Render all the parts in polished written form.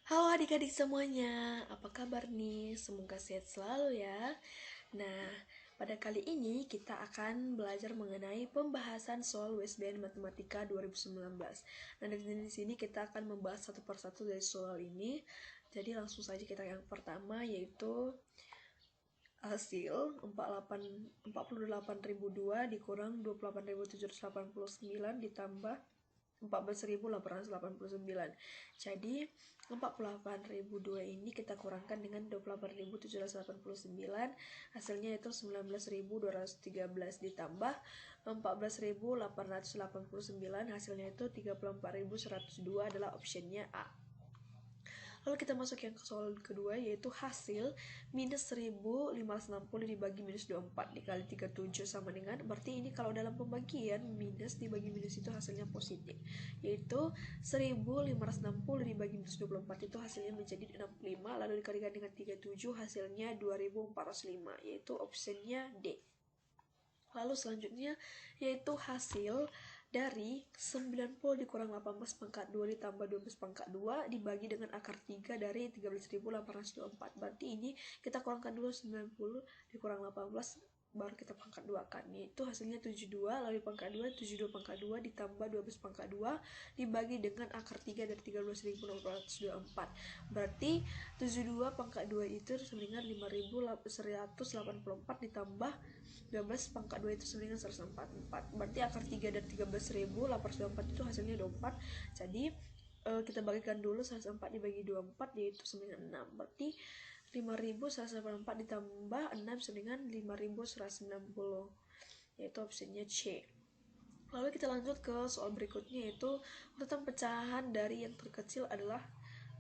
Halo adik-adik semuanya, apa kabar nih? Semoga sehat selalu ya. Nah, pada kali ini kita akan belajar mengenai pembahasan soal USBN Matematika 2019. Nah, di sini kita akan membahas satu persatu dari soal ini. Jadi langsung saja kita yang pertama yaitu hasil 48.002 dikurang 28.789 ditambah 14.889. Jadi 48.002 ini kita kurangkan dengan 28.789, hasilnya itu 19.213 ditambah 14.889, hasilnya itu 34.102 adalah optionnya A. Lalu kita masuk yang ke soal kedua, yaitu hasil minus 1560 dibagi minus 24 dikali 37 sama dengan, berarti ini kalau dalam pembagian minus dibagi minus itu hasilnya positif, yaitu 1560 dibagi minus 24 itu hasilnya menjadi 65, lalu dikalikan dengan 37 hasilnya 2405, yaitu optionnya D. Lalu selanjutnya yaitu hasil dari 90 dikurang 18 pangkat 2 ditambah 12 pangkat 2 dibagi dengan akar 3 dari 13.824. Berarti ini kita kurangkan dulu 90 dikurang 18 baru kita pangkat 2 kan, yaitu hasilnya 72, lalu pangkat 2 72 pangkat 2 ditambah 12 pangkat 2 dibagi dengan akar 3 dari 13.824. Berarti 72 pangkat 2 itu sama dengan 5.184 ditambah 12 pangkat 2 itu sama dengan 144. Berarti akar 3 dari 13.824 itu hasilnya 24. Jadi kita bagikan dulu 144 dibagi 24 yaitu sama dengan 6. Berarti 5.184 ditambah 6 sama dengan 5.190, yaitu opsinya C. Lalu kita lanjut ke soal berikutnya, yaitu urutan pecahan dari yang terkecil adalah.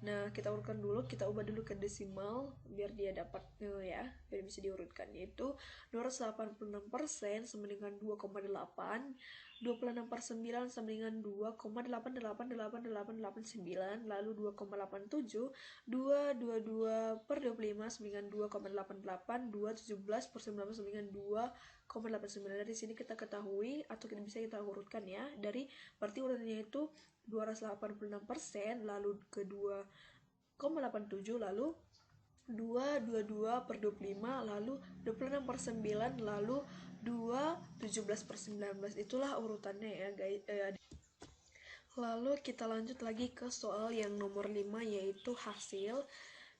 Nah, kita urutkan dulu, kita ubah dulu ke desimal biar dia dapat ya, biar bisa diurutkan, yaitu 286% sama dengan 2,8, 26 per 9 sama dengan 2,8888889, lalu 2,87, 222 per 25 sama dengan 2,88, 217 per 19 sama dengan 2,89. Dari sini kita ketahui atau kita bisa kita urutkan ya, dari berarti urutannya itu 286%, lalu ke 2,87, lalu 222 per 25, lalu 26 per 9, lalu 217 per 19. Itulah urutannya ya guys. Lalu kita lanjut lagi ke soal yang nomor 5, yaitu hasil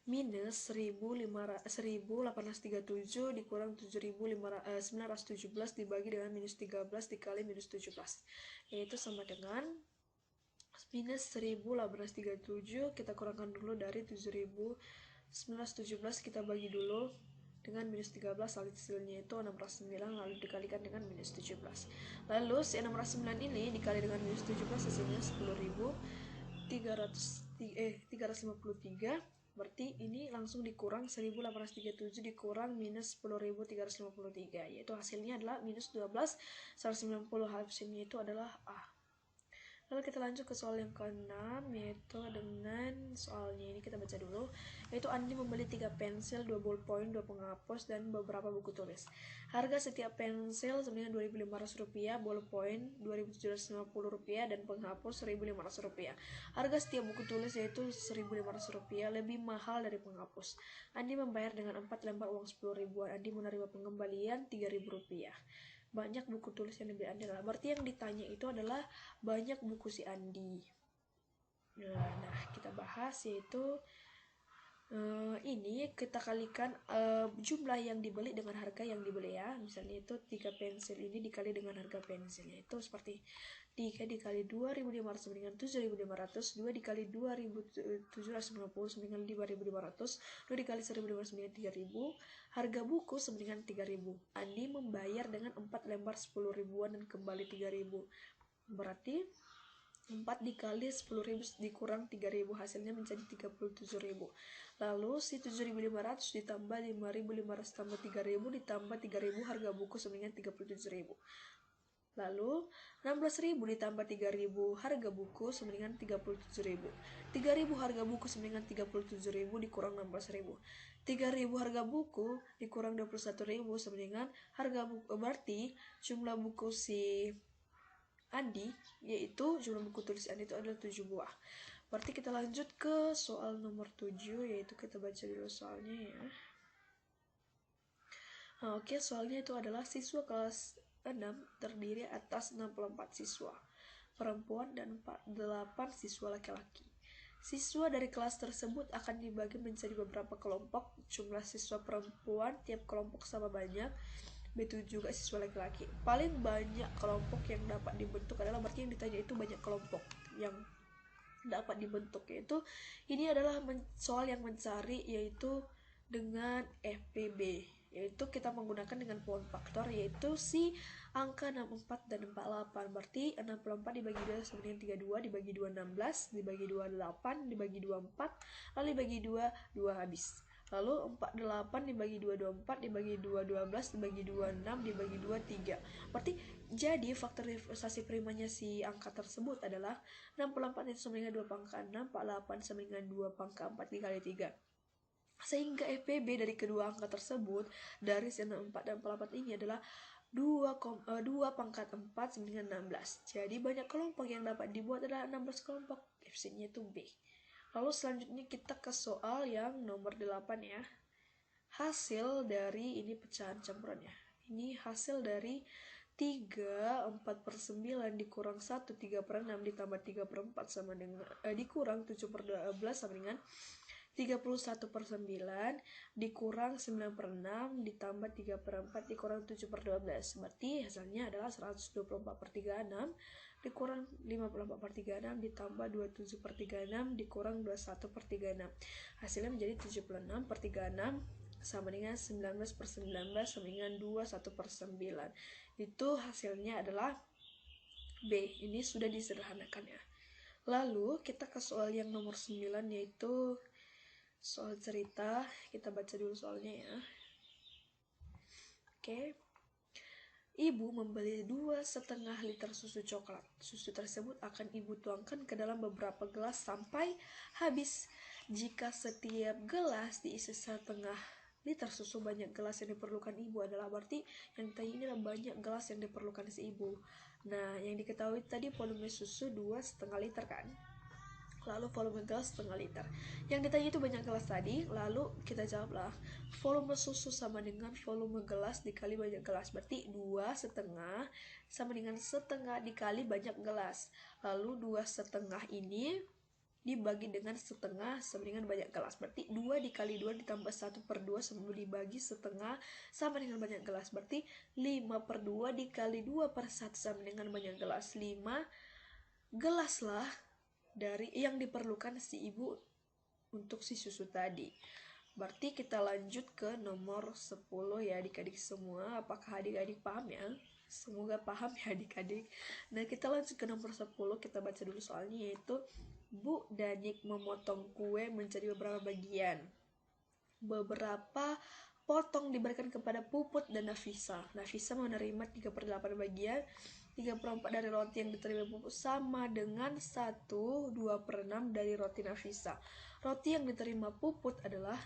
minus 1837 dikurang 7.917 dibagi dengan minus 13 dikali minus 17, yaitu sama dengan minus 1837 kita kurangkan dulu dari 7.917, kita bagi dulu dengan minus 13, hasilnya itu 609, lalu dikalikan dengan minus 17. Lalu si 609 ini dikali dengan minus 17 hasilnya 10.353. Berarti ini langsung dikurang 1837 dikurang minus 10.353, yaitu hasilnya adalah minus 12 190. Hasilnya itu adalah A. Lalu kita lanjut ke soal yang ke-6, yaitu dengan soalnya ini kita baca dulu, yaitu Andi membeli 3 pensil, 2 ballpoint, 2 penghapus, dan beberapa buku tulis. Harga setiap pensil sebenarnya Rp2.500, ballpoint Rp2.750, dan penghapus Rp1.500. Harga setiap buku tulis yaitu Rp1.500, lebih mahal dari penghapus. Andi membayar dengan 4 lembar uang Rp10.000. Andi menerima pengembalian Rp3.000. Banyak buku tulis yang dibeli Andi adalah, berarti yang ditanya itu adalah banyak buku si Andi. Nah, kita bahas yaitu ini kita kalikan jumlah yang dibeli dengan harga yang dibeli ya. Misalnya itu 3 pensil ini dikali dengan harga pensilnya itu seperti 3 dikali 2.500 sama dengan 7.500, 2 dikali 2.750 sama dengan 5.500, 2 dikali 1.500 sama dengan 3.000. Harga buku sama dengan 3.000. Andi membayar dengan 4 lembar 10.000-an dan kembali 3.000. Berarti 4 dikali 10.000 dikurang 3.000, hasilnya menjadi 37.000. Lalu si 7.500 ditambah 5.500 tambah 3.000 ditambah 3.000, harga buku sama dengan 37.000. Lalu 16.000 ditambah 3.000, harga buku sama dengan 37.000. 3.000 harga buku sama dengan 37.000 dikurang 16.000. 3.000 harga buku dikurang 21.000 sama dengan harga buku, berarti jumlah buku si Andi, yaitu jumlah buku tulis Andi itu adalah 7 buah. Berarti kita lanjut ke soal nomor 7, yaitu kita baca dulu soalnya ya. Nah, oke, soalnya itu adalah siswa kelas 6 terdiri atas 64 siswa perempuan dan 48 siswa laki-laki. Siswa dari kelas tersebut akan dibagi menjadi beberapa kelompok. Jumlah siswa perempuan tiap kelompok sama banyak, begitu juga siswa laki-laki. Paling banyak kelompok yang dapat dibentuk adalah, berarti yang ditanya itu banyak kelompok yang dapat dibentuk, yaitu ini adalah soal yang mencari yaitu dengan FPB, yaitu kita menggunakan dengan pohon faktor, yaitu si angka 64 dan 48. Berarti 64 dibagi 2 sama dengan 32, dibagi 2 16, dibagi 2 8, dibagi 2 4, lalu dibagi 2 2 habis. Lalu 48 dibagi 2 24, dibagi 2 12, dibagi 2 6, dibagi 2 3. Berarti jadi faktorisasi primanya si angka tersebut adalah 64 itu sama dengan 2 pangkat 6, 48 sama dengan 2 pangkat 4 dikali 3. Sehingga FPB dari kedua angka tersebut dari 64 dan 48 ini adalah 2 pangkat 4 sama dengan 16. Jadi banyak kelompok yang dapat dibuat adalah 16 kelompok. Opsinya itu B. Lalu selanjutnya kita ke soal yang nomor 8 ya. Hasil dari ini pecahan campurannya. Ini hasil dari 3 4 per 9 dikurang 1 3 per 6 ditambah 3 per 4 sama dengan dikurang 7 per 12 sama dengan 31 per 9 dikurang 9 per 6 ditambah 3 per 4 dikurang 7 per 12. Berarti hasilnya adalah 124 per 36 dikurang 54 per 36 ditambah 27 per 36 dikurang 21 per 36. Hasilnya menjadi 76 per 36 sama dengan 19 per 19 sama dengan 21 per 9. Itu hasilnya adalah B. Ini sudah disederhanakan ya. Lalu kita ke soal yang nomor 9, yaitu soal cerita. Kita baca dulu soalnya ya. Oke. Ibu membeli 2,5 liter susu coklat. Susu tersebut akan ibu tuangkan ke dalam beberapa gelas sampai habis. Jika setiap gelas diisi 1,5 liter susu, banyak gelas yang diperlukan ibu adalah, berarti yang ditanya ini adalah banyak gelas yang diperlukan si ibu. Nah, yang diketahui tadi volume susu 2,5 liter kan, lalu volume gelas 1,5 liter. Yang ditanya itu banyak gelas tadi, lalu kita jawablah volume susu sama dengan volume gelas dikali banyak gelas, berarti 2,5 sama dengan setengah dikali banyak gelas. Lalu 2,5 ini dibagi dengan setengah sama dengan banyak gelas, berarti 2 dikali 2 ditambah 1 per 2 sama dibagi setengah sama dengan banyak gelas, berarti 5 per 2 dikali 2 per 1 sama dengan banyak gelas. 5 gelas lah dari yang diperlukan si ibu untuk si susu tadi. Berarti kita lanjut ke nomor 10 ya adik-adik semua. Apakah adik-adik paham ya? Semoga paham ya adik-adik. Nah, kita lanjut ke nomor 10. Kita baca dulu soalnya, yaitu Bu Danik memotong kue menjadi beberapa bagian. Beberapa potong diberikan kepada Puput dan Nafisa. Nafisa menerima 3 per 8 bagian. 3 per 4 dari roti yang diterima Puput sama dengan 1, 2 per 6 dari roti Nafisa. Roti yang diterima Puput adalah,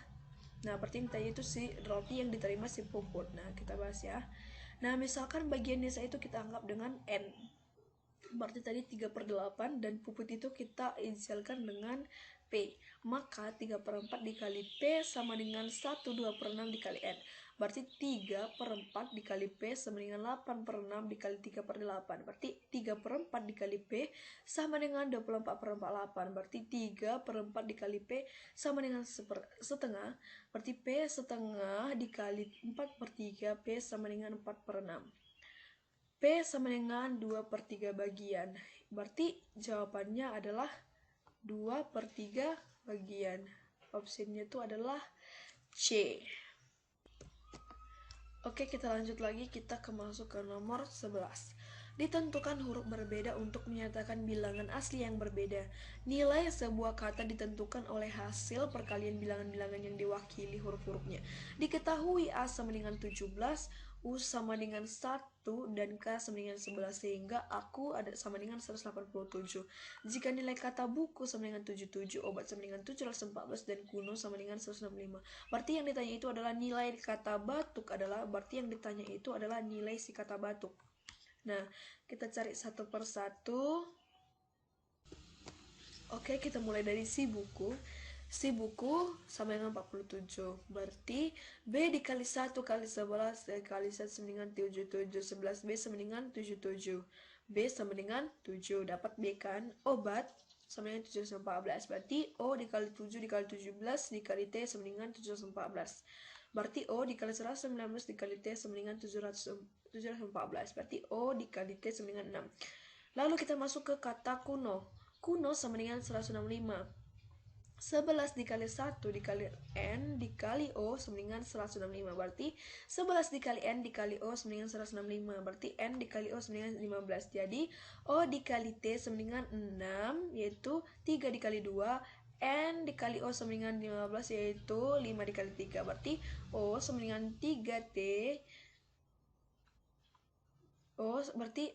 nah berarti tadi itu si roti yang diterima si Puput. Nah, kita bahas ya. Nah, misalkan bagian Nisa itu kita anggap dengan N. Berarti tadi 3 per 8 dan Puput itu kita inisialkan dengan P. Maka 3 per 4 dikali P sama dengan 1, 2 per 6 dikali N. Berarti 3 per 4 dikali P sama dengan 8 per 6 dikali 3 per 8. Berarti 3 per 4 dikali P sama dengan 24 per 48. Berarti 3 per 4 dikali P sama dengan setengah. Berarti P setengah dikali 4 per 3 P sama dengan 4 per 6. P sama dengan 2 per 3 bagian. Berarti jawabannya adalah 2 per 3 bagian. Opsinya itu adalah C. Oke, kita lanjut lagi. Kita masuk ke nomor 11. Ditentukan huruf berbeda untuk menyatakan bilangan asli yang berbeda. Nilai sebuah kata ditentukan oleh hasil perkalian bilangan-bilangan yang diwakili huruf-hurufnya. Diketahui A sama dengan 17, U sama dengan 1, dan K sama dengan 11, sehingga aku ada sama dengan 187. Jika nilai kata buku sama dengan 77, obat sama dengan 714, dan kuno sama dengan 165. Berarti yang ditanya itu adalah nilai kata batuk adalah, berarti yang ditanya itu adalah nilai si kata batuk. Nah, kita cari satu per satu. Oke, kita mulai dari si buku. Si buku sama dengan 47. Berarti B dikali 1 kali 11 kali 1 sama dengan 77. 11B sama dengan 77. B sama dengan 7. Dapat B kan? Obat sama dengan 7 sama 14. Berarti O dikali 7 dikali 17 dikali T sama dengan 7 sama 14. Berarti O dikali 119 dikali T sama dengan 714. Berarti O dikali T sama dengan 6. Lalu kita masuk ke kata kuno. Kuno sama dengan 165. 11 dikali 1 dikali N dikali O sama dengan 165. Berarti 11 dikali N dikali O sama dengan 165. Berarti N dikali O sama dengan 15. Jadi O dikali T sama dengan 6, yaitu 3 dikali 2. N dikali O sama dengan 15, yaitu 5 dikali 3. Berarti O sama dengan 3T. O berarti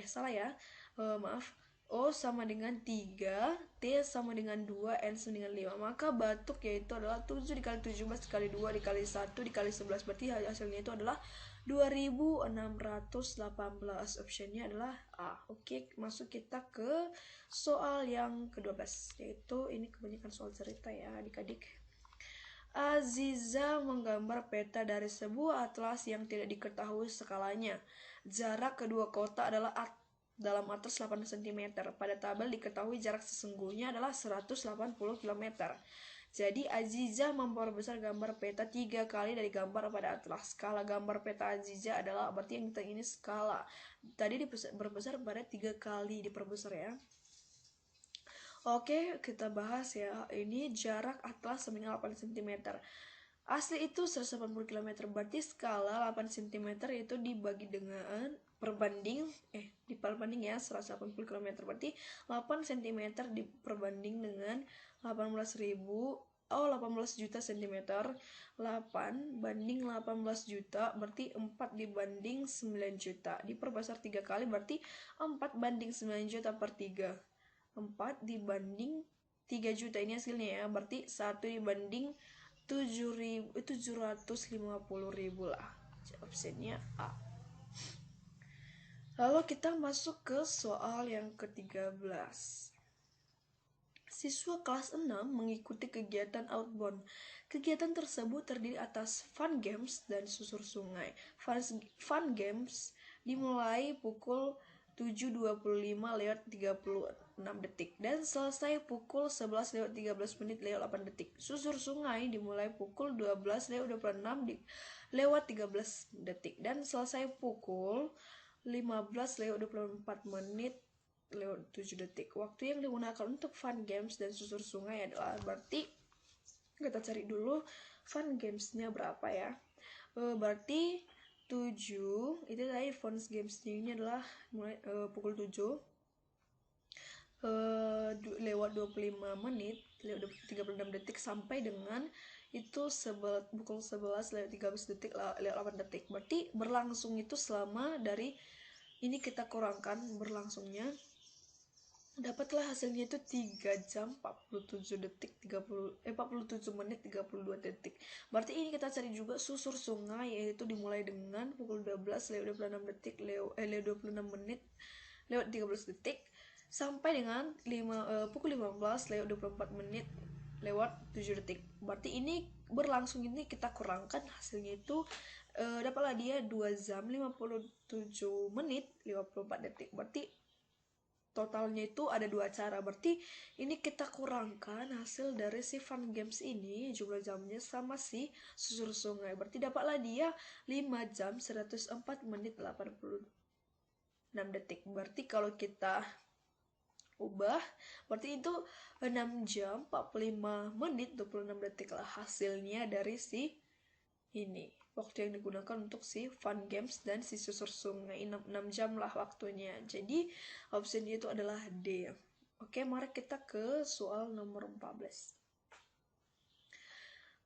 salah ya. Maaf. O sama dengan 3, T sama dengan 2, N sama dengan 5. Maka batuk yaitu adalah 7 dikali 17 dikali 2 dikali 1 dikali 11. Berarti hasilnya itu adalah 2618. Optionnya adalah A. Oke, masuk kita ke soal yang ke-12. Yaitu ini kebanyakan soal cerita ya adik-adik. Aziza menggambar peta dari sebuah atlas yang tidak diketahui skalanya. Jarak kedua kota adalah dalam atas 8 cm. Pada tabel diketahui jarak sesungguhnya adalah 180 km. Jadi Aziza memperbesar gambar peta 3 kali dari gambar pada atlas. Skala gambar peta Aziza adalah, berarti yang kita ini skala. Tadi diperbesar pada 3 kali diperbesar ya. Oke, kita bahas ya. Ini jarak atlas sama dengan 8 cm. Asli itu 180 km. Berarti skala 8 cm itu dibagi dengan diperbanding ya 180 km. Berarti 8 cm diperbanding dengan 18 juta cm. 8 banding 18 juta berarti 4 dibanding 9 juta. Diperbesar 3 kali berarti 4 banding 9 juta per 3. 4 dibanding 3 juta ini hasilnya ya. Berarti 1 dibanding 750.000 lah. Opsinya A. Lalu kita masuk ke soal yang ke-13. Siswa kelas 6 mengikuti kegiatan outbound. Kegiatan tersebut terdiri atas fun games dan susur sungai. Fun games dimulai pukul 7.25 lewat 36 detik dan selesai pukul 11 lewat 13 menit lewat 8 detik. Susur sungai dimulai pukul 12 lewat 26 lewat 13 detik dan selesai pukul 15 lewat 24 menit lewat 7 detik. Waktu yang digunakan untuk fun games dan susur sungai adalah, berarti kita cari dulu fun gamesnya berapa ya. Berarti 7 itu tadi fun gamesnya ini adalah mulai pukul 7 lewat 25 menit lewat 36 detik sampai dengan itu pukul 11 lewat 13 detik lewat 8 detik. Berarti berlangsung itu selama dari ini kita kurangkan berlangsungnya, dapatlah hasilnya itu 3 jam 47 detik 47 menit 32 detik. Berarti ini kita cari juga susur sungai, yaitu dimulai dengan pukul 12 lewat 26 detik lewat 26 menit lewat 13 detik sampai dengan pukul 15 lewat 24 menit lewat 7 detik. Berarti ini berlangsung ini kita kurangkan hasilnya itu dapatlah dia 2 jam 57 menit 54 detik. Berarti totalnya itu ada 2 cara. Berarti ini kita kurangkan hasil dari si fun games ini, jumlah jamnya sama si susur sungai. Berarti dapatlah dia 5 jam 104 menit 86 detik. Berarti kalau kita ubah, berarti itu 6 jam 45 menit 26 detik lah hasilnya dari si ini. Waktu yang digunakan untuk si fun games dan si susur sungai 6 jam lah waktunya. Jadi opsinya itu adalah D. Oke, mari kita ke soal nomor 14.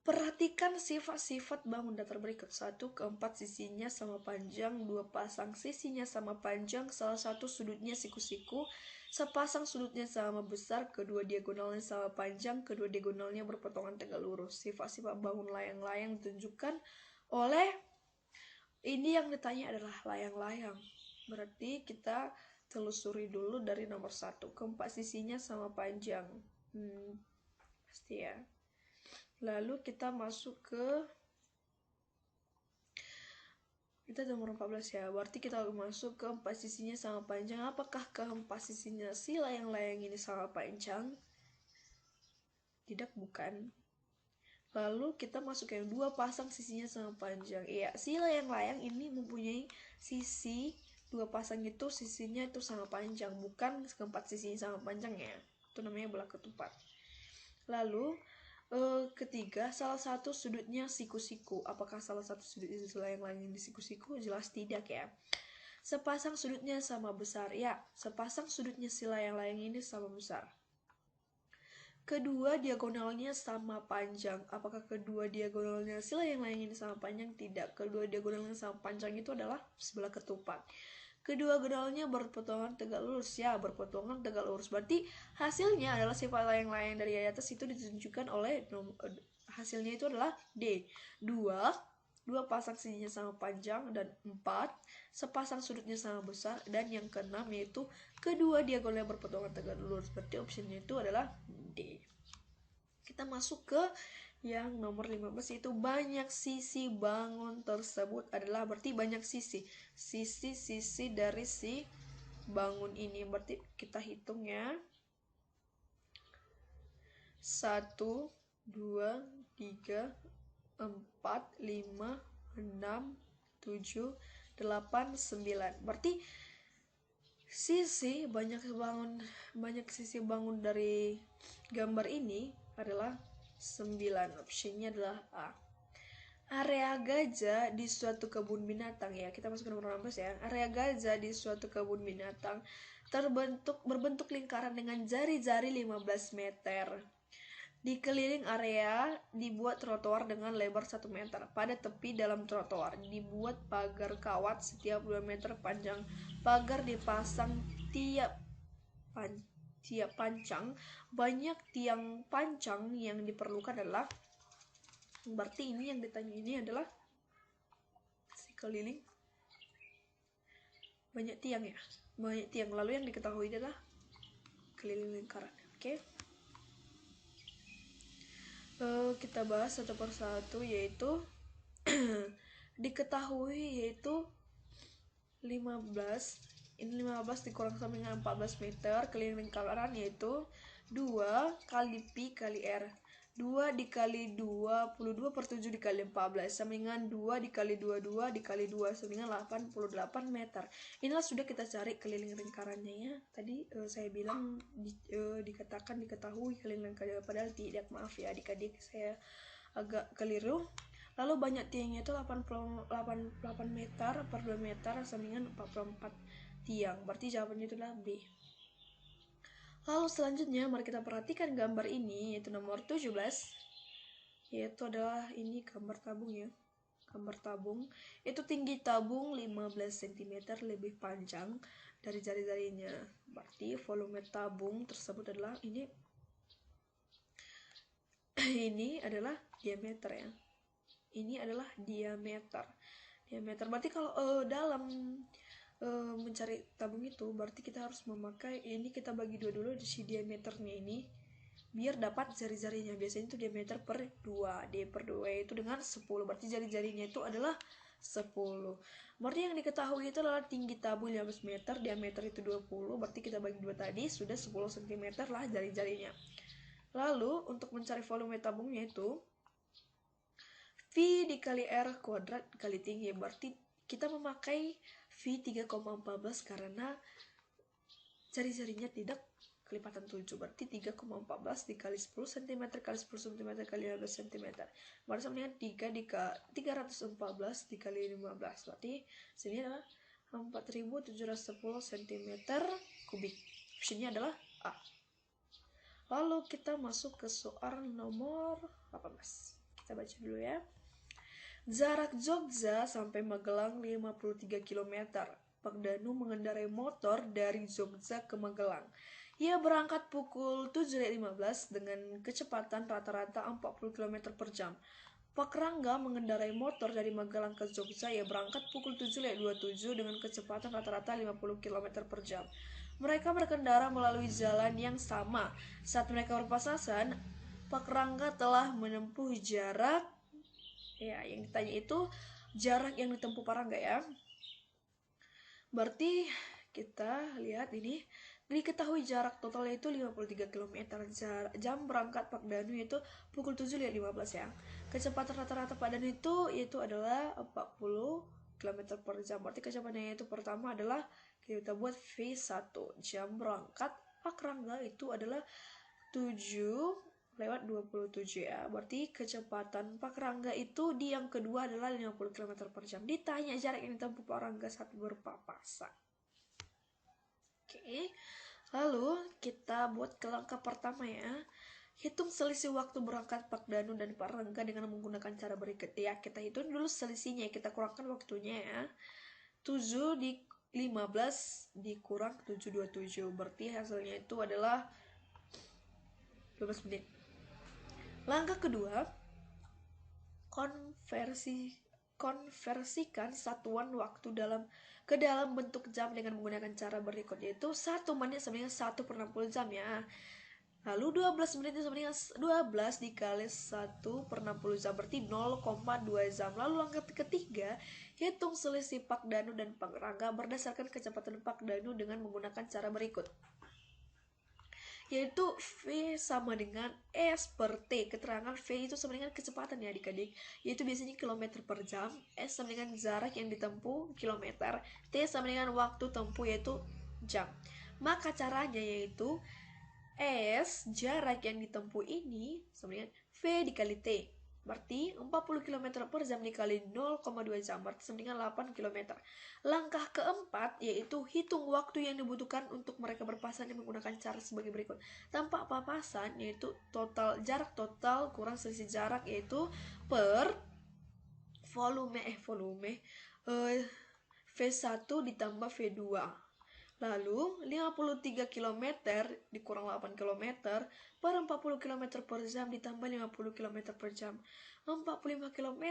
Perhatikan sifat-sifat bangun datar berikut. 1, keempat sisinya sama panjang, 2 pasang sisinya sama panjang, salah satu sudutnya siku-siku, sepasang sudutnya sama besar, kedua diagonalnya sama panjang, kedua diagonalnya berpotongan tegak lurus. Sifat-sifat bangun layang-layang ditunjukkan oleh, ini yang ditanya adalah layang-layang. Berarti kita telusuri dulu dari nomor 1. Keempat sisinya sama panjang. Pasti ya. Lalu kita masuk ke nomor 14 ya. Berarti kita masuk ke empat sisinya sama panjang. Apakah keempat sisinya si layang-layang ini sama panjang? Tidak, bukan. Lalu kita masuk ke yang 2, pasang sisinya sama panjang. Iya, si layang-layang ini mempunyai sisi 2 pasang itu sisinya itu sama panjang, bukan keempat sisinya sama panjang ya. Itu namanya bola ketupat. Lalu ketiga, salah satu sudutnya siku-siku. Apakah salah satu sudutnya si layang-layang ini siku-siku? Jelas tidak ya. Sepasang sudutnya sama besar. Ya, sepasang sudutnya si layang-layang ini sama besar. Kedua diagonalnya sama panjang. Apakah kedua diagonalnya si layang-layang ini sama panjang? Tidak. Kedua diagonalnya sama panjang itu adalah sebelah ketupat. Kedua diagonalnya berpotongan tegak lurus. Ya, berpotongan tegak lurus. Berarti hasilnya adalah sifat layang-layang dari atas itu ditunjukkan oleh hasilnya itu adalah D. 2 pasang sisinya sama panjang, dan 4 sepasang sudutnya sama besar, dan yang keenam yaitu kedua diagonalnya berpotongan tegak lurus. Berarti opsinya itu adalah D. Kita masuk ke yang nomor 15, yaitu banyak sisi bangun tersebut adalah, berarti banyak sisi dari si bangun ini. Berarti kita hitung ya. 1, 2, 3, 4, 5, 6, 7, 8, 9. Berarti banyak sisi bangun dari gambar ini adalah 9. Opsinya adalah A. Area gajah di suatu kebun binatang ya. Kita masuk ke nomor 16 ya. Area gajah di suatu kebun binatang berbentuk lingkaran dengan jari-jari 15 meter. Dikeliling area dibuat trotoar dengan lebar 1 meter. Pada tepi dalam trotoar dibuat pagar kawat setiap 2 meter panjang. Pagar dipasang tiap pancang. Banyak tiang pancang yang diperlukan adalah, berarti ini yang ditanya ini adalah si keliling banyak tiang ya. Banyak tiang. Lalu yang diketahui adalah keliling lingkaran. Oke. Kita bahas satu persatu, yaitu diketahui yaitu 15. Ini 15 dikurang sama dengan 14 meter. Keliling lingkaran yaitu 2 kali pi kali r. 2 dikali 22 per 7 dikali 14 sama dengan 2 dikali 22 dikali 2 sama dengan 88 meter. Inilah sudah kita cari keliling lingkarannya ya. Tadi saya bilang diketahui keliling lingkarannya, padahal tidak. Maaf ya adik-adik, saya agak keliru. Lalu banyak tiangnya itu 88 meter per 2 meter sama dengan 44 tiang. Berarti jawabannya itu adalah B. Lalu selanjutnya mari kita perhatikan gambar ini, yaitu nomor 17. Yaitu adalah ini gambar tabung ya. Gambar tabung. Itu tinggi tabung 15 cm lebih panjang dari jari-jarinya. Berarti volume tabung tersebut adalah ini. Ini adalah diameter ya. Ini adalah diameter. Berarti kalau dalam mencari tabung itu, berarti kita harus memakai ini, kita bagi 2 dulu di si diameternya ini biar dapat jari-jarinya. Biasanya itu diameter per 2, D per 2 itu dengan 10. Berarti jari-jarinya itu adalah 10. Berarti yang diketahui itu adalah tinggi tabung 15 meter, diameter itu 20. Berarti kita bagi 2 tadi sudah 10 cm lah jari-jarinya. Lalu untuk mencari volume tabungnya itu V dikali R kuadrat kali tinggi. Berarti kita memakai V 3,14 karena jari-jarinya tidak kelipatan 7. Berarti 3,14 dikali 10 cm kali 10 cm kali 15 cm. Berarti sama dengan 314 dikali 15. Berarti sini adalah 4710 cm kubik. Opsinya adalah A. Lalu kita masuk ke soal nomor 18. Kita baca dulu ya. Jarak Jogja sampai Magelang 53 km. Pak Danu mengendarai motor dari Jogja ke Magelang. Ia berangkat pukul 7.15 dengan kecepatan rata-rata 40 km per jam. Pak Rangga mengendarai motor dari Magelang ke Jogja. Ia berangkat pukul 7.27 dengan kecepatan rata-rata 50 km per jam. Mereka berkendara melalui jalan yang sama. Saat mereka berpapasan, Pak Rangga telah menempuh jarak, ya yang ditanya itu jarak yang ditempuh Pak Rangga ya. Berarti kita lihat ini, diketahui jarak totalnya itu 53 km. Jam berangkat Pak Danu itu pukul 7.15 ya. Kecepatan rata-rata Pak Danu itu adalah 40 km per jam. Berarti kecepatannya itu pertama adalah kita buat V1. Jam berangkat Pak Rangga itu adalah 7/27 ya. Berarti kecepatan Pak Rangga itu di yang kedua adalah 50 km per jam. Ditanya jarak yang ditempuh Pak Rangga saat berpapasan. Oke. Lalu kita buat ke langkah pertama ya. Hitung selisih waktu berangkat Pak Danu dan Pak Rangga dengan menggunakan cara berikut ya. Kita hitung dulu selisihnya, kita kurangkan waktunya ya. 7/15 dikurang 7/27. Berarti hasilnya itu adalah 12 menit. Langkah kedua, konversikan satuan waktu ke dalam bentuk jam dengan menggunakan cara berikut, yaitu 1 menit sama dengan 1/60 jam ya. Lalu 12 menit itu sama dengan 12 dikali 1/60 jam, berarti 0,2 jam. Lalu langkah ketiga, hitung selisih Pak Danu dan Pak Rangga berdasarkan kecepatan Pak Danu dengan menggunakan cara berikut, yaitu V sama dengan S per T. Keterangan V itu sama dengan kecepatan ya adik-adik, yaitu biasanya kilometer per jam. S sama dengan jarak yang ditempuh kilometer, T sama dengan waktu tempuh yaitu jam. Maka caranya yaitu S, jarak yang ditempuh ini sama dengan V dikali T, berarti 40 km per jam dikali 0,2 jam, berarti sama dengan 8 km. Langkah keempat yaitu hitung waktu yang dibutuhkan untuk mereka berpapasan dengan menggunakan cara sebagai berikut. Tanpa papasan yaitu jarak total kurang selisih jarak yaitu per volume V1 ditambah V2. Lalu 53 km dikurang 8 km per 40 km per jam ditambah 50 km per jam. 45 km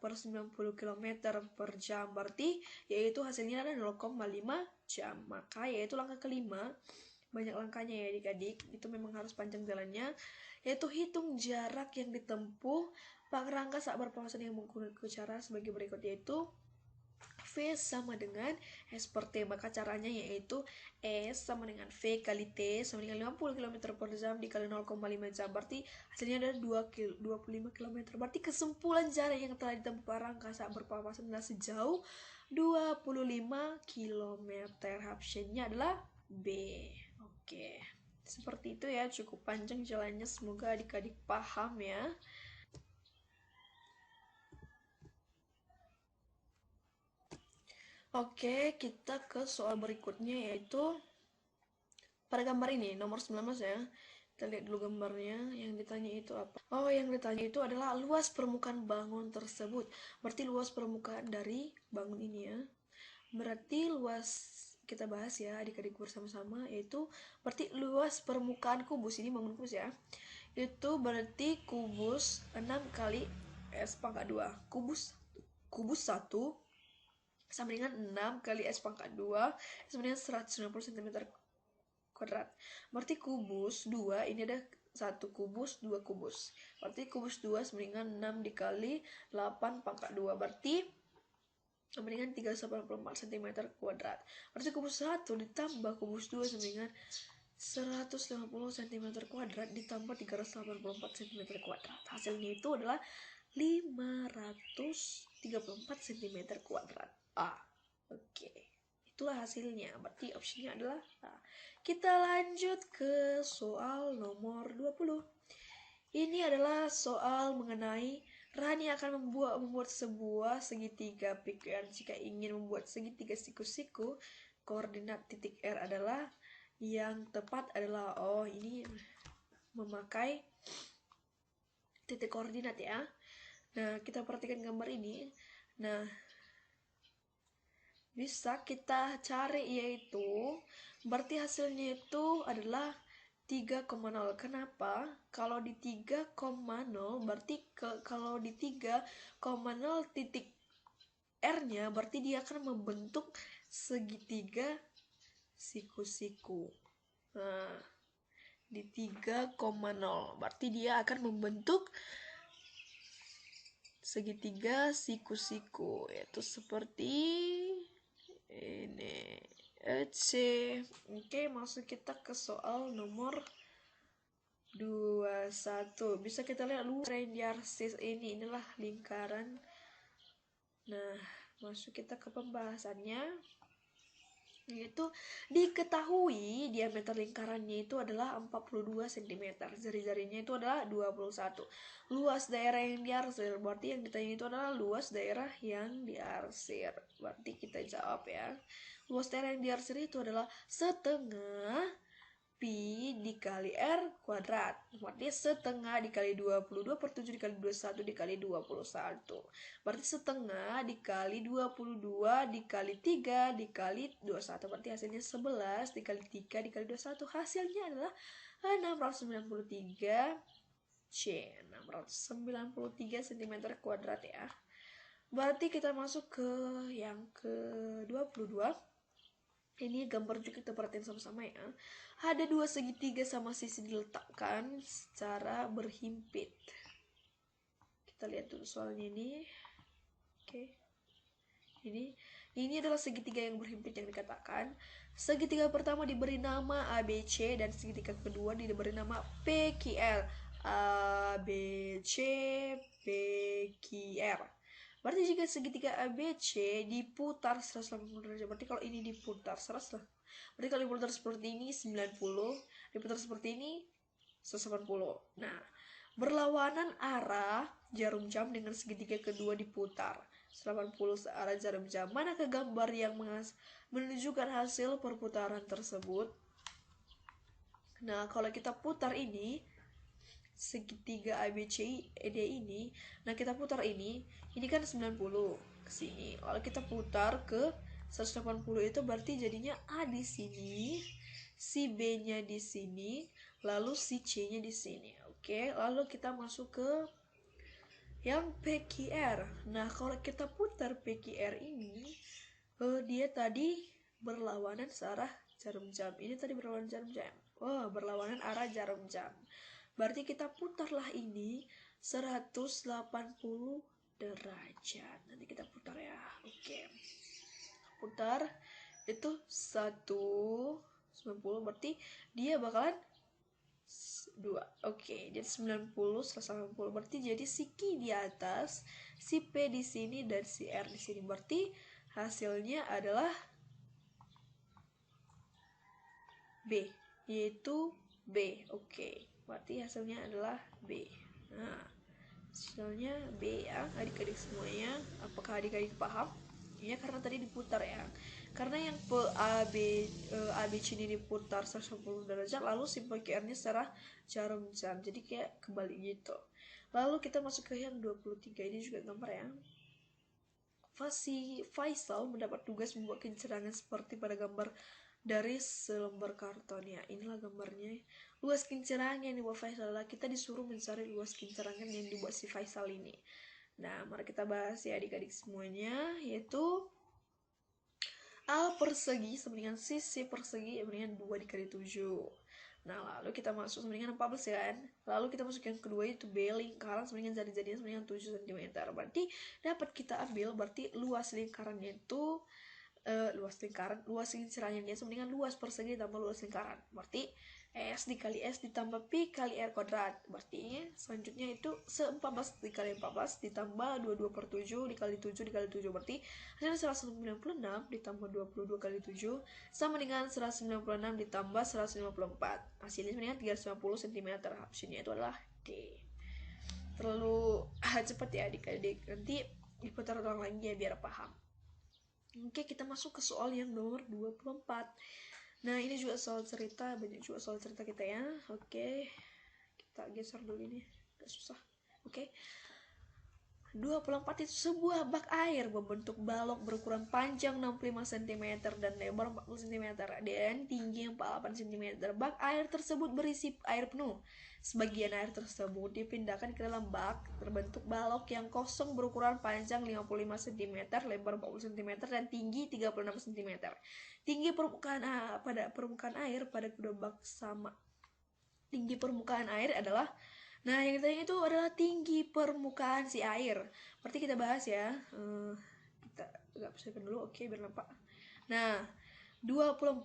per 90 km per jam, berarti yaitu hasilnya adalah 0,5 jam. Maka yaitu langkah kelima, banyak langkahnya ya adik-adik, itu memang harus panjang jalannya, yaitu hitung jarak yang ditempuh Pak Rangga saat berpapasan yang menggunakan cara sebagai berikut, yaitu V sama dengan S per T. Maka caranya yaitu S sama dengan V kali T sama dengan 50 km per jam dikali 0,5 jam, berarti hasilnya adalah 25 km. Berarti kesimpulan jarak yang telah ditempuh Pak Rangga saat berpapasan adalah sejauh 25 km. Optionnya adalah B. Oke, seperti itu ya, cukup panjang jalannya, semoga adik-adik paham ya. Oke, kita ke soal berikutnya, yaitu pada gambar ini nomor 19 ya. Kita lihat dulu gambarnya. Yang ditanya itu apa? Oh, yang ditanya itu adalah luas permukaan bangun tersebut. Berarti luas permukaan dari bangun ini ya. Berarti luas, kita bahas ya adik-adik bersama-sama, yaitu berarti luas permukaan kubus ini, bangun kubus ya. Itu berarti kubus 6 kali S pangkat 2. Kubus 1 sama dengan 6 kali S pangkat 2 sama dengan 190 cm kuadrat. Berarti kubus 2 ini ada 1 kubus, 2 kubus. Berarti kubus 2 sama dengan 6 dikali 8 pangkat 2. Berarti sama dengan 384 cm kuadrat. Berarti kubus 1 ditambah kubus 2 sama dengan 150 cm kuadrat ditambah 384 cm kuadrat. Hasilnya itu adalah 534 cm kuadrat. Oke. Itulah hasilnya. Berarti opsinya adalah A. Kita lanjut ke soal nomor 20. Ini adalah soal mengenai Rani akan membuat sebuah segitiga PQR. Jika ingin membuat segitiga siku-siku, koordinat titik R adalah, yang tepat adalah, ini memakai titik koordinat ya. Nah, kita perhatikan gambar ini. Nah, bisa kita cari, yaitu berarti hasilnya itu adalah 3,0. Kenapa? Kalau di 3,0 berarti kalau di 3,0 titik R-nya berarti dia akan membentuk segitiga siku-siku. Nah, di 3,0 berarti dia akan membentuk segitiga siku-siku, yaitu seperti ini. C. Oke, masuk kita ke soal nomor 21. Bisa kita lihat luas radius ini, inilah lingkaran. Nah, masuk kita ke pembahasannya, yaitu diketahui diameter lingkarannya itu adalah 42 cm, jari-jarinya itu adalah 21. Luas daerah yang diarsir, berarti yang ditanya itu adalah luas daerah yang diarsir. Berarti kita jawab ya. Luas daerah yang diarsir itu adalah setengah pi dikali R kuadrat. Berarti setengah dikali 22 per 7 dikali 21 dikali 21. Berarti setengah dikali 22 dikali 3 dikali 21. Berarti hasilnya 11 dikali 3 dikali 21. Hasilnya adalah 693 C. 693 cm kuadrat ya. Berarti kita masuk ke yang ke-22. Ini gambar juga kita perhatiin sama-sama ya. Ada dua segitiga sama sisi diletakkan secara berhimpit. Kita lihat dulu soalnya ini. Oke. Ini adalah segitiga yang berhimpit yang dikatakan. Segitiga pertama diberi nama ABC dan segitiga kedua diberi nama PQR. ABC PQR. Berarti jika segitiga ABC diputar 180 derajat, berarti kalau ini diputar 100, berarti kalau diputar seperti ini 90, diputar seperti ini 180. Nah, berlawanan arah jarum jam dengan segitiga kedua diputar 80 searah jarum jam. Manakah gambar yang menunjukkan hasil perputaran tersebut? Nah, kalau kita putar ini segitiga ABCD ini, nah kita putar ini kan 90 ke sini. Lalu kita putar ke 180 itu berarti jadinya A di sini, si B-nya di sini, lalu si C-nya di sini. Oke, lalu kita masuk ke yang PQR. Nah, kalau kita putar PQR ini, dia tadi berlawanan searah jarum jam. Ini tadi berlawanan jarum jam. Berlawanan arah jarum jam. Berarti kita putarlah ini 180 derajat. Nanti kita putar ya. Oke. Putar itu 190, berarti dia bakalan 2. Oke, jadi 90 180 berarti jadi si Q di atas, si P di sini dan si R di sini. Berarti hasilnya adalah B, yaitu B. Oke. Berarti hasilnya adalah B. Nah, hasilnya B ya, adik-adik semuanya. Apakah adik-adik paham? Ya, karena tadi diputar ya. Karena yang ABC ini diputar 180 derajat, lalu si PQR-nya secara jarum jam. Jadi kayak kebalik gitu. Lalu kita masuk ke yang 23. Ini juga gambar ya. Faisal mendapat tugas membuat kencerangan seperti pada gambar dari selembar karton ya. Inilah gambarnya. Luas kencerangan yang dibuat Faisal, kita disuruh mencari luas kencerangan yang dibuat si Faisal ini. Nah, mari kita bahas ya adik-adik semuanya, yaitu A persegi sama dengan sisi persegi sama dengan 2 dikali 7. Nah, lalu kita masuk sama dengan 14 ya kan. Lalu kita masuk yang kedua itu B, lingkaran sama dengan jari-jarinya sama dengan 7 cm. Berarti dapat kita ambil, berarti luas lingkarannya itu luas kencerangannya sama dengan luas persegi ditambah luas lingkaran. Berarti S dikali S ditambah Pi kali R kuadrat. Berarti selanjutnya itu 14 dikali 14 ditambah 22 per 7 dikali 7 dikali 7. Berarti hasilnya 196 ditambah 22 kali 7 sama dengan 196 ditambah 154. Hasilnya sama dengan 350 cm. Opsinya itu adalah D. Terlalu cepat ya adik-adik. Nanti diputar ulang lagi ya biar paham. Oke, kita masuk ke soal yang nomor 24. Nah, ini juga soal cerita, banyak juga soal cerita kita ya. Oke, kita geser dulu ini, agak susah. Oke, 24 itu sebuah bak air berbentuk balok berukuran panjang 65 cm dan lebar 40 cm dan tinggi 48 cm. Bak air tersebut berisi air penuh. Sebagian air tersebut dipindahkan ke dalam bak berbentuk balok yang kosong berukuran panjang 55 cm, lebar 40 cm dan tinggi 36 cm. Tinggi permukaan air pada kedua bak sama. Tinggi permukaan air adalah yang ditanya itu adalah tinggi permukaan si air. Berarti kita bahas ya. Kita agak persiapkan dulu, oke, biar nampak. Nah, 24.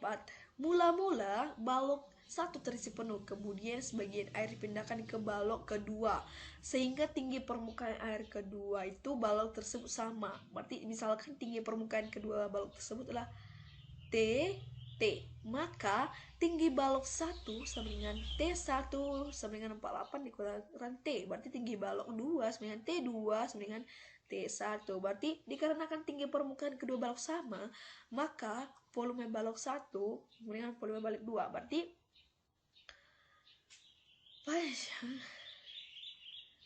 Mula-mula balok satu terisi penuh, kemudian sebagian air dipindahkan ke balok kedua, sehingga tinggi permukaan air kedua itu balok tersebut sama. Berarti misalkan tinggi permukaan kedua balok tersebut adalah T, maka tinggi balok 1 sama dengan T1 sama dengan 48 dikurangkan T. Berarti tinggi balok 2 sama dengan T2 sama dengan T1. Berarti dikarenakan tinggi permukaan kedua balok sama, maka volume balok 1 sama dengan volume balok 2.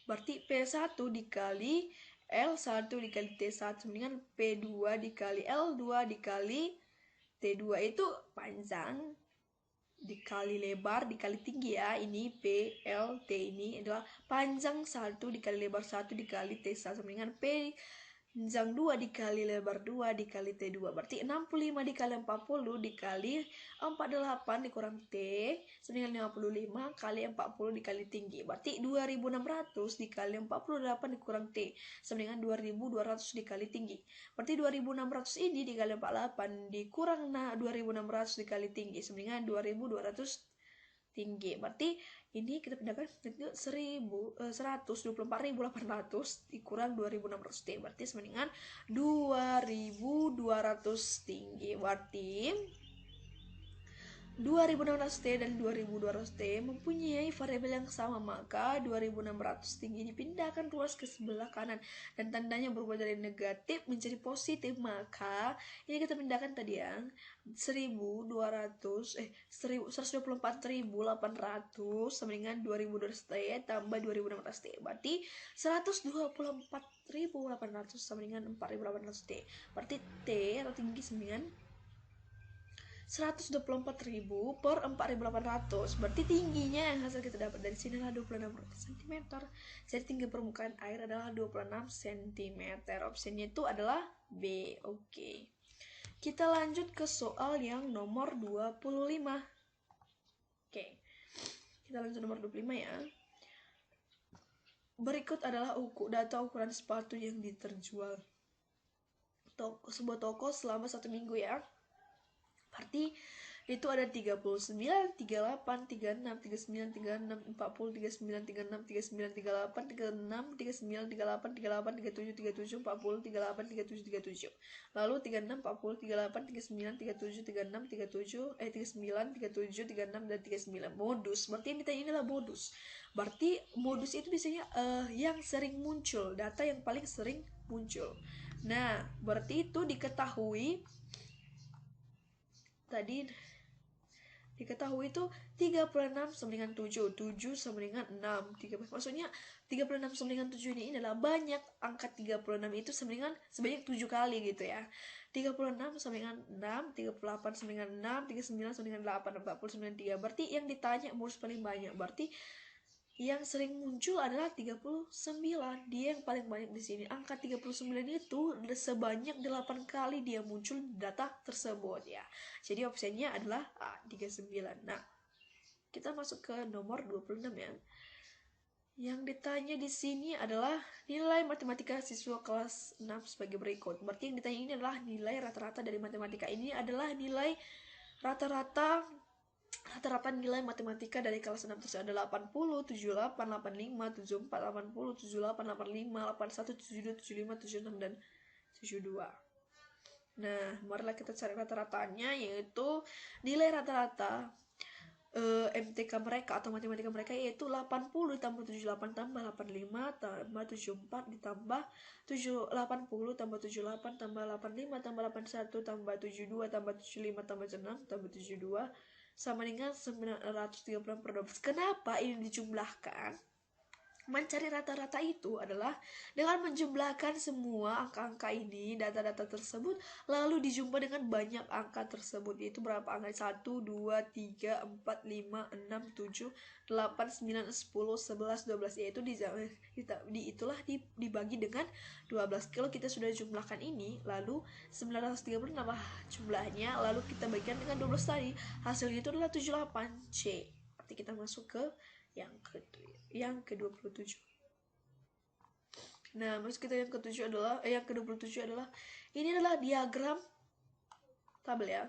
Berarti P1 dikali L1 dikali T1 sama dengan P2 dikali L2 dikali T2 itu panjang dikali lebar dikali tinggi ya. Ini P, L, T ini adalah panjang 1 dikali lebar 1 dikali T1 sama dengan panjang 2 dikali lebar 2 dikali T2. Berarti 65 dikali 40 dikali 48 dikurang T sama dengan 55 kali 40 dikali tinggi. Berarti 2600 dikali 48 dikurang T sama dengan 2200 dikali tinggi. Berarti 2600 ini dikali 48 dikurang 2600 dikali tinggi sama dengan 2200 tinggi. Berarti ini kita pindahkan ke 124.800 dikurang 2600 T. Berarti sama dengan 2200 tinggi. Berarti 2600 T dan 2200 T mempunyai variabel yang sama, maka 2600 tinggi dipindahkan luas ke sebelah kanan dan tandanya berubah dari negatif menjadi positif. Maka ini kita pindahkan tadi yang 124.800 sama dengan 2200 T tambah 2600 T. Berarti 124.800 sama dengan 4800 T. Berarti T atau tinggi sama dengan 124.000 per 4.800. Berarti tingginya yang hasil kita dapat dari sini adalah 26 cm. Jadi tinggi permukaan air adalah 26 cm. Opsinya itu adalah B. Oke. Kita lanjut ke soal yang nomor 25. Oke. Kita lanjut nomor 25 ya. Berikut adalah data ukuran sepatu yang diterjual sebuah toko selama 1 minggu ya. Berarti itu ada 39, 38, 36, 39, 36, 40, 39, 36, 39, 38, 36, 39, 38, 38, 37, 37, 40, 38, 37, 37. Lalu 36, 40, 38, 39, 37, 36, 37, 39, 37, 36, dan 39. Modus. Berarti yang ditanya ini adalah modus. Berarti modus itu biasanya yang sering muncul, data yang paling sering muncul. Nah, berarti itu diketahui itu 36 sama dengan 7 sama dengan 6 maksudnya 36 sama dengan 7 ini adalah banyak angka 36 itu sebanyak 7 kali gitu ya. 36 sama dengan 6, 38 sama dengan 6, 39 sama dengan 8, 40 sama dengan 3. Berarti yang ditanya modus paling banyak. Berarti yang sering muncul adalah 39. Dia yang paling banyak di sini. Angka 39 itu sebanyak 8 kali dia muncul di data tersebut ya. Jadi opsinya adalah A, 39. Nah, kita masuk ke nomor 26 ya. Yang ditanya di sini adalah nilai matematika siswa kelas 6 sebagai berikut. Berarti yang ditanya ini adalah nilai rata-rata dari matematika. Ini adalah nilai rata-rata nilai matematika dari kelas 6 tersebut ada 80, 78, 85, 74, 80, 78, 85, 81, 72, 75, 76, dan 72. Nah, marilah kita cari rata-ratanya, yaitu nilai rata-rata MTK mereka atau matematika mereka yaitu 80 ditambah 78 tambah 85 tambah 74 ditambah 80 tambah 78 tambah 85 tambah 81 tambah 72 tambah 75 tambah 6 tambah 72 sama dengan 936 per 12. Kenapa ini dijumlahkan? Mencari rata-rata itu adalah dengan menjumlahkan semua angka-angka ini, data-data tersebut, lalu dijumpa dengan banyak angka tersebut, yaitu berapa angka? 1, 2, 3, 4, 5, 6, 7, 8, 9, 10, 11, 12, yaitu itulah dibagi dengan 12. Kalau kita sudah jumlahkan ini, lalu 930 nambah jumlahnya, lalu kita bagikan dengan 12 tadi, hasilnya itu adalah 78C. Berarti kita masuk ke yang ke-27. Nah, terus kita yang ke-27 adalah ini adalah diagram tabel ya.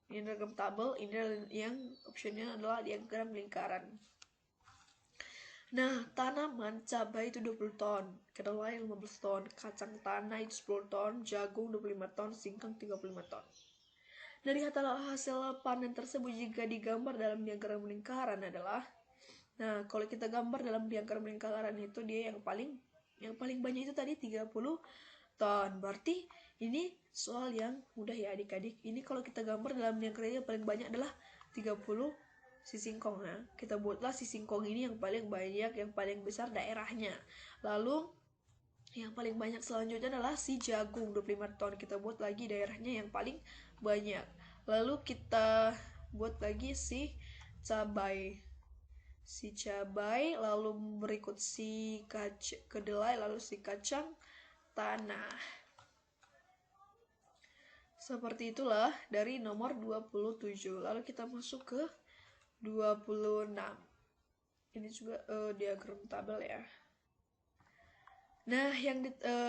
Ini diagram tabel, ini adalah yang optionnya adalah diagram lingkaran. Nah, tanaman cabai itu 20 ton, kedelai 15 ton, kacang tanah itu 10 ton, jagung 25 ton, singkong 35 ton. Dari hasil panen tersebut jika digambar dalam diagram lingkaran adalah, nah, kalau kita gambar dalam diagram lingkaran itu dia yang paling banyak itu tadi 30 ton. Berarti ini soal yang mudah ya adik-adik. Ini kalau kita gambar dalam diagram yang paling banyak adalah 30 si singkong. Nah, kita buatlah si singkong ini yang paling banyak, yang paling besar daerahnya. Lalu yang paling banyak selanjutnya adalah si jagung 25 ton. Kita buat lagi daerahnya yang paling banyak. Lalu kita buat lagi si cabai, lalu berikut si kedelai, lalu si kacang tanah. Seperti itulah dari nomor 27. Lalu kita masuk ke 26. Ini juga diagram tabel ya. Nah,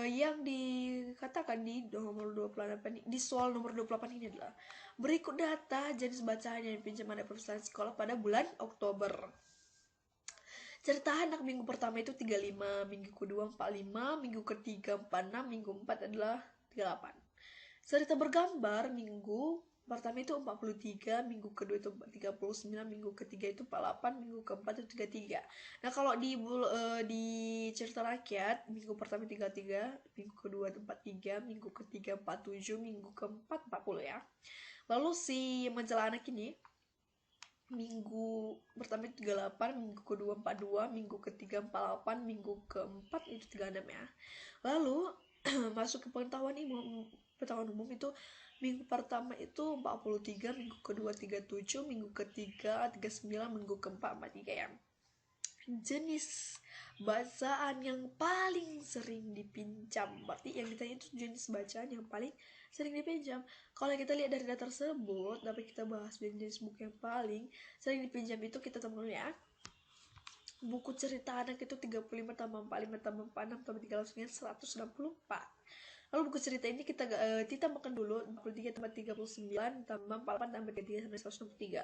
yang dikatakan di nomor 28 di soal nomor 28 ini adalah berikut data jenis bacaan yang dipinjam pada perpustakaan sekolah pada bulan Oktober. Cerita anak minggu pertama itu 35, minggu kedua 45, minggu ketiga 46, minggu 4 adalah 38. Cerita bergambar minggu pertama itu 43, minggu kedua itu 39, minggu ketiga itu 48, minggu keempat itu 33. Nah, kalau di cerita rakyat minggu pertama 33, minggu kedua 43, minggu ketiga 47, minggu keempat 40 ya. Lalu si majalah anak ini minggu pertama itu 38, minggu kedua 42, minggu ketiga 48, minggu keempat itu 36 ya. Lalu masuk ke pengetahuan umum itu minggu pertama itu 43, minggu kedua 37, minggu ketiga 39, minggu keempat 43 ya. Jenis bacaan yang paling sering dipinjam, berarti yang ditanya itu jenis bacaan yang paling sering dipinjam. Kalau kita lihat dari data tersebut, dapat kita bahas jenis buku yang paling sering dipinjam itu kita temukan ya. Buku cerita anak itu 35 tambah 45 tambah 46 tambah 364. Lalu buku cerita ini kita tambahkan dulu 43 tambah 39 tambah 48 tambah 33 sampai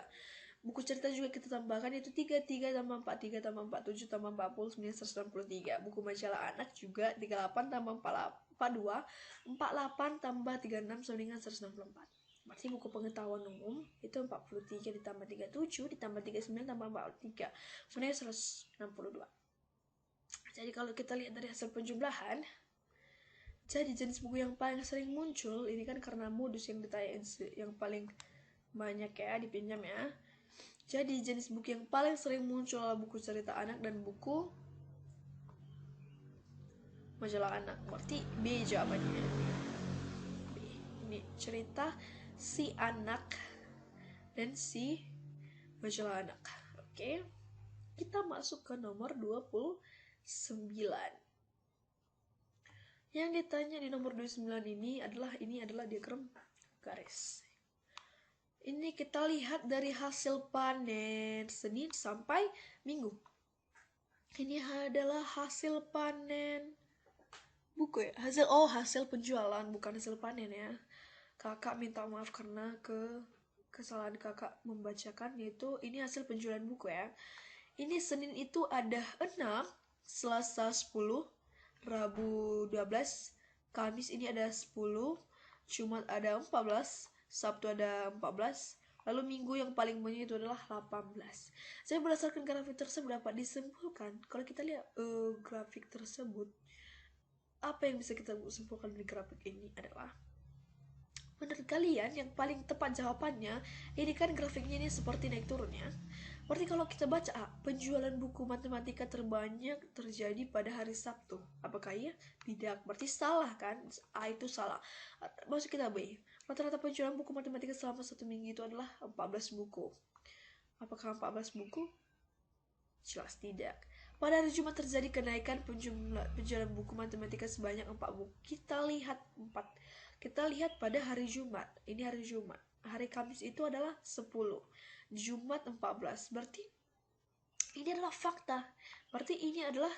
163. Buku cerita juga kita tambahkan itu 33 tambah 43 tambah 47 tambah 40 193. Buku majalah anak juga 38 tambah 42 48 tambah 36 sama dengan 164. Berarti buku pengetahuan umum itu 43 ditambah 37 ditambah 39 tambah 43 sebenarnya 162. Jadi kalau kita lihat dari hasil penjumlahan, jadi jenis buku yang paling sering muncul ini kan karena modus yang ditanyain yang paling banyak ya dipinjam ya. Jadi jenis buku yang paling sering muncul adalah buku cerita anak dan buku majalah anak. Berarti B jawabannya. B. Ini cerita si anak dan si majalah anak. Oke. Kita masuk ke nomor 29. Yang ditanya di nomor 29 ini adalah diagram garis. Ini kita lihat dari hasil panen Senin sampai Minggu. Ini adalah hasil panen buku ya. Hasil penjualan, bukan hasil panen ya. Kakak minta maaf karena kesalahan kakak membacakan, yaitu ini hasil penjualan buku ya. Ini Senin itu ada 6, Selasa 10, Rabu 12, Kamis ini ada 10, Jumat ada 14, Sabtu ada 14, lalu Minggu yang paling banyak itu adalah 18. Saya berdasarkan grafik tersebut dapat disimpulkan, kalau kita lihat grafik tersebut, apa yang bisa kita simpulkan dari grafik ini adalah, menurut kalian yang paling tepat jawabannya, ini kan grafiknya ini seperti naik turun ya. Berarti kalau kita baca A, penjualan buku matematika terbanyak terjadi pada hari Sabtu. Apakah iya? Tidak. Berarti salah kan? A itu salah. Masuk kita B. Rata-rata penjualan buku matematika selama 1 minggu itu adalah 14 buku. Apakah 14 buku? Jelas tidak. Pada hari Jumat terjadi kenaikan penjualan buku matematika sebanyak 4 buku. Kita lihat pada hari Jumat. Ini hari Jumat. Hari Kamis itu adalah 10. Jumat 14. Berarti ini adalah fakta. Berarti ini adalah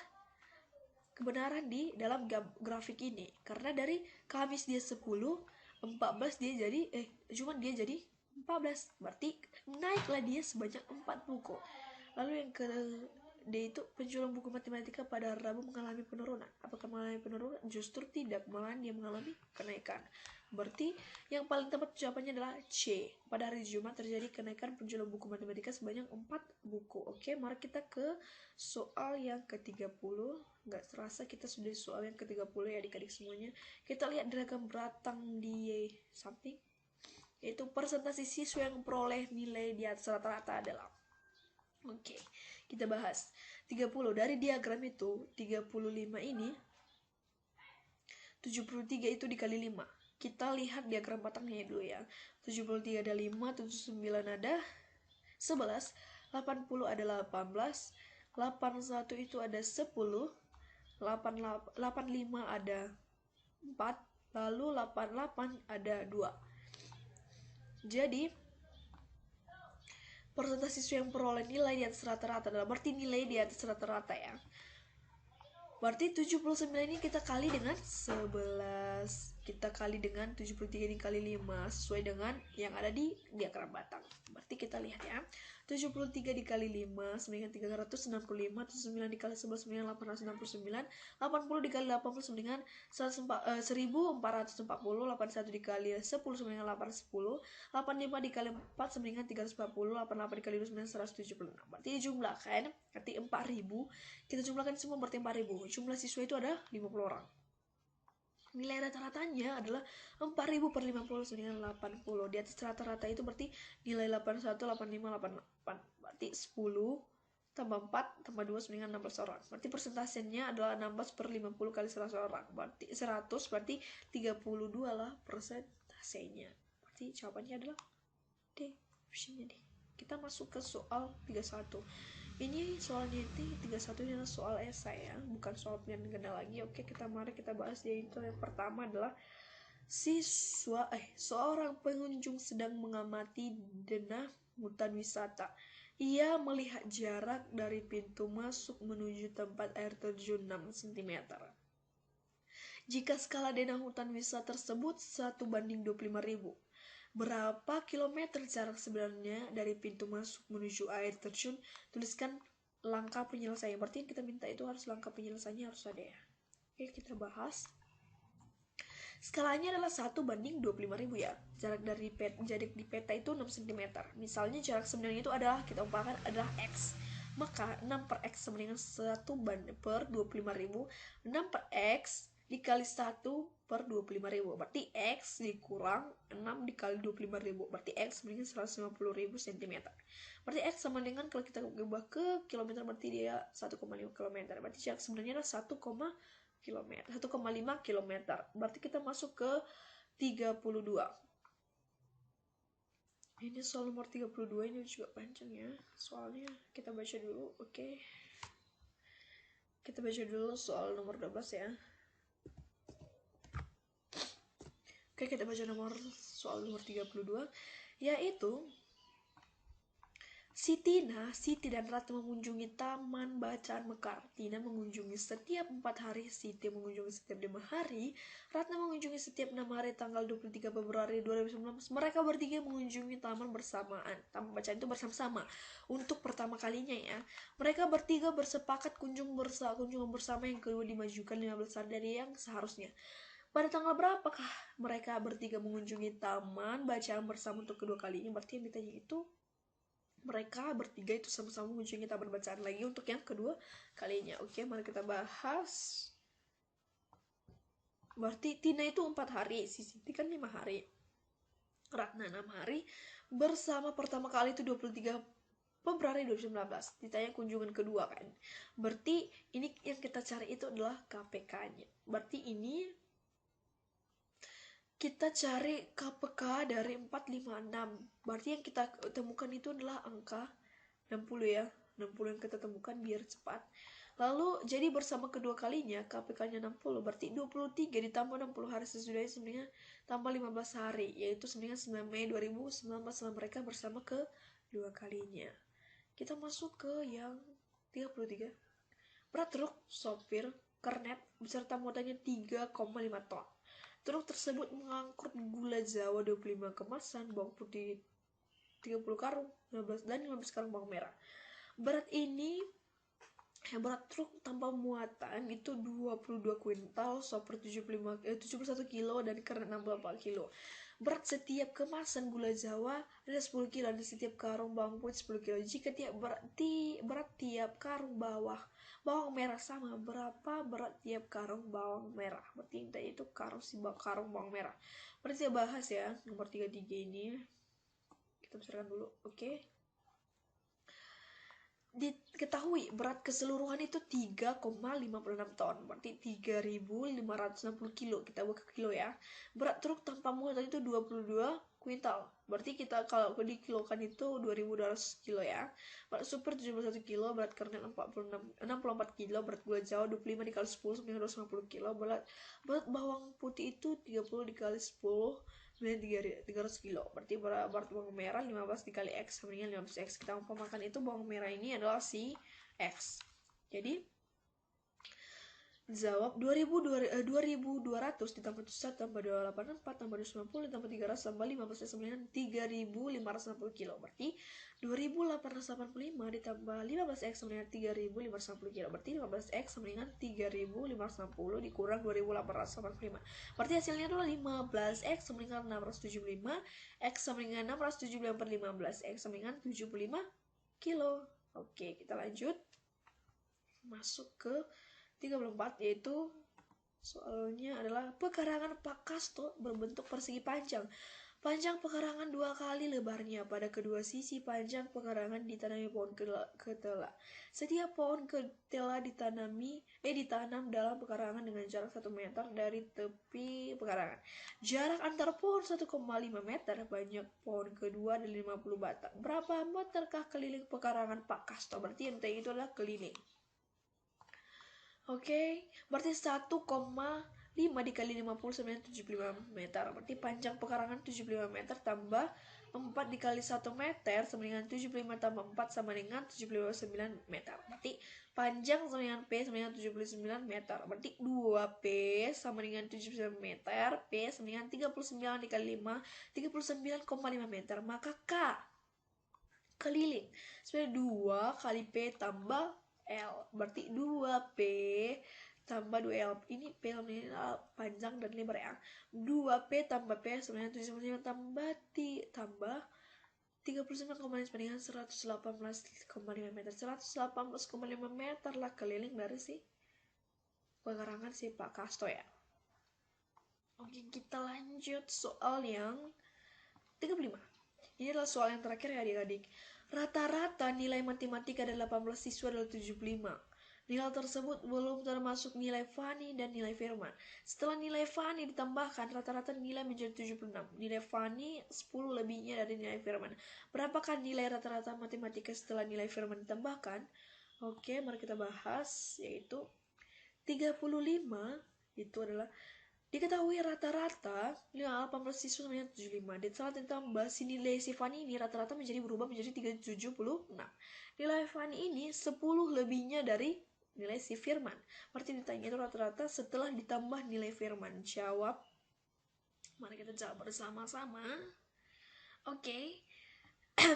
kebenaran di dalam grafik ini. Karena dari Kamis dia 10, 14 dia jadi Jumat dia jadi 14. Berarti naiklah dia sebanyak 4 buku. Lalu yang ke D itu penjualan buku matematika pada Rabu mengalami penurunan. Apakah mengalami penurunan? Justru tidak, malah dia mengalami kenaikan. Berarti yang paling tepat jawabannya adalah C. Pada hari Jumat terjadi kenaikan penjualan buku matematika sebanyak 4 buku. Oke, mari kita ke soal yang ke-30. Nggak terasa kita sudah soal yang ke-30 ya adik-adik semuanya. Kita lihat diagram beratang di samping. Yaitu persentase siswa yang memperoleh nilai di atas rata-rata adalah. Oke, kita bahas 30 dari diagram itu 35 ini 73 itu dikali 5. Kita lihat diagram batangnya dulu ya. 73 ada 5, 79 ada 11, 80 ada 18, 81 itu ada 10, 85 ada 4, lalu 88 ada 2. Jadi persentase siswa yang peroleh nilai di atas rata-rata adalah berarti nilai di atas rata-rata ya. Berarti 79 ini kita kali dengan 11. Kita kali dengan 73 dikali 5 sesuai dengan yang ada di diagram batang. Berarti kita lihat ya. 73 dikali 5 sama dengan 365, 79 dikali 11 sama dengan 869, 80 dikali 80 sama dengan 1440, 81 dikali 10 sama dengan 810, 85 dikali 4 sama dengan 340, 88 dikali 2 sama dengan 176. Berarti dijumlahkan, berarti 4000, kita jumlahkan semua berarti 4000. Jumlah siswa itu ada 50 orang. Nilai rata-ratanya adalah 4000 per 50 sama dengan 80. Di atas rata-rata itu berarti nilai 81, 85, 88. Berarti 10 tambah 4 tambah 2 sama dengan 16 orang. Berarti persentasenya adalah 16 per 50 kali 100 orang. Berarti 100 berarti 32 lah persentasenya. Berarti jawabannya adalah D. Opsinya D. Kita masuk ke soal 31. Ini soalnya itu 31 ini adalah soal esai ya, bukan soal pilihan ganda lagi. Oke, mari kita bahas yaitu yang pertama adalah seorang pengunjung sedang mengamati denah hutan wisata. Ia melihat jarak dari pintu masuk menuju tempat air terjun 6 cm. Jika skala denah hutan wisata tersebut 1:25.000, berapa kilometer jarak sebenarnya dari pintu masuk menuju air terjun? Tuliskan langkah penyelesaian. Berarti yang kita minta itu harus langkah penyelesaiannya harus ada ya. Oke, kita bahas. Skalanya adalah 1:25.000 ya. Jarak di peta itu 6 cm. Misalnya jarak sebenarnya itu adalah kita umpamakan adalah X. Maka 6 per X sama dengan 1/25.000. 6 per X dikali 1 per 25.000. Berarti X dikurang 6 dikali 25.000. Berarti X sama dengan 150.000 cm. Berarti X sama dengan kalau kita ubah ke kilometer berarti dia 1,5 km. Berarti jarak sebenarnya adalah 1,5 km. Berarti kita masuk ke 32. Ini soal nomor 32 ini juga panjang ya. Soalnya kita baca dulu, oke. Kita baca dulu soal nomor 12 ya. Oke, kita baca soal nomor 32, yaitu Siti dan Ratna mengunjungi taman bacaan Mekar. Tina mengunjungi setiap 4 hari, Siti mengunjungi setiap 5 hari, Ratna mengunjungi setiap 6 hari. Tanggal 23 Februari 2019, mereka bertiga mengunjungi taman bersamaan. Taman bacaan itu bersama-sama. Untuk pertama kalinya ya, mereka bertiga bersepakat kunjungan bersama yang kedua dimajukan 15 hari dari yang seharusnya. Pada tanggal berapakah mereka bertiga mengunjungi taman bacaan bersama untuk kedua kalinya? Berarti yang ditanya itu mereka bertiga itu sama-sama mengunjungi taman bacaan lagi untuk yang kedua kalinya. Oke, mari kita bahas. Berarti Tina itu 4 hari, si Siti kan 5 hari, Ratna 6 hari. Bersama pertama kali itu 23 Februari 2019 ditanya kunjungan kedua kan. Berarti ini yang kita cari itu adalah KPK-nya. Berarti ini kita cari KPK dari 456. Berarti yang kita temukan itu adalah angka 60 ya. 60 yang kita temukan biar cepat. Lalu jadi bersama kedua kalinya KPK-nya 60, berarti 23 ditambah 60 hari sesudahnya sebenarnya tambah 15 hari, yaitu sebenarnya 9 Mei 2019 setelah mereka bersama kedua kalinya. Kita masuk ke yang 33. Berat truk sopir kernet beserta muatannya 3,5 ton. Truk tersebut mengangkut gula Jawa 25 kemasan, bawang putih 30 karung, 15 dan 15 karung bawang merah. Berat truk tanpa muatan itu 22 kuintal, sopir 71 kilo dan kernet 64 kilo. Berat setiap kemasan gula Jawa ada 10 kilo dan setiap karung bawang putih 10 kilo. Jika berat tiap karung bawang merah sama, berapa berat tiap karung bawang merah? Berarti itu karung bawang merah. Berarti saya bahas ya nomor 33 ini. Kita besarkan dulu, oke. Diketahui berat keseluruhan itu 3,56 ton, berarti 3.560 kilo, kita buat ke kilo ya. Berat truk tanpa muatan itu 22 kuintal, berarti kita kalau dikilokan itu 2.200 kilo ya. Berat super 71 kilo, berat kernet 64 kilo, berat gula Jawa 25 dikali 10 sama dengan 250 kilo, berat bawang putih itu 30 dikali 10 300 kilo, berarti berat bawang merah 15 dikali X sama dengan 15X. Kita umpamakan itu bawang merah ini adalah si X. Jadi jawab 2.200 ditambah 1 tambah 284 tambah 290 tambah 300 tambah 15 sama dengan 3.560 kilo. Berarti 2.885 ditambah 15X sama dengan 3.560 kilo. Berarti 15X sama dengan 3.560 dikurang 2.885. Berarti hasilnya adalah 15X sama dengan 675, X sama dengan 675 per 15, X sama dengan 75 kilo. Oke, kita lanjut. Masuk ke 34, yaitu soalnya adalah pekarangan Pakasto berbentuk persegi panjang. Panjang pekarangan 2 kali lebarnya. Pada kedua sisi panjang pekarangan ditanami pohon ketela. Setiap pohon ketela ditanam dalam pekarangan dengan jarak 1 meter dari tepi pekarangan. Jarak antar pohon 1,5 meter. Banyak pohon kedua dan 50 batang. Berapa meterkah keliling pekarangan Pakasto? Berarti yang itu adalah keliling. Oke, berarti 1,5 dikali 50 sama dengan 75 meter. Berarti panjang pekarangan 75 meter tambah 4 dikali 1 meter sama dengan 75 tambah 4 sama dengan 79 meter. Berarti panjang sama dengan P sama dengan 79 meter. Berarti 2P sama dengan 79 meter. P sama dengan 39 dikali 5, 39,5 meter. Maka K keliling. Sebenarnya 2 kali P tambah L, berarti 2P tambah 2L. Ini P panjang dan lebar ya. 2P tambah P sebenarnya 75 tambah 39,5 dengan 118,5 meter. 118,5 meter lah keliling dari si pekarangan si Pakasto ya. Oke, kita lanjut soal yang 35. Ini adalah soal yang terakhir ya adik-adik. Rata-rata nilai matematika dari 18 siswa adalah 75. Nilai tersebut belum termasuk nilai Fani dan nilai Firman. Setelah nilai Fani ditambahkan, rata-rata nilai menjadi 76. Nilai Fani 10 lebihnya dari nilai Firman. Berapakah nilai rata-rata matematika setelah nilai Firman ditambahkan? Oke, mari kita bahas, yaitu 35 itu adalah diketahui rata-rata nilai 18 siswa sama dengan 75. Dan saat ditambah si nilai si Fani ini rata-rata berubah menjadi 376. Nilai Fani ini 10 lebihnya dari nilai si Firman. Berarti ditanya itu rata-rata setelah ditambah nilai Firman. Jawab. Mari kita jawab bersama-sama. Oke.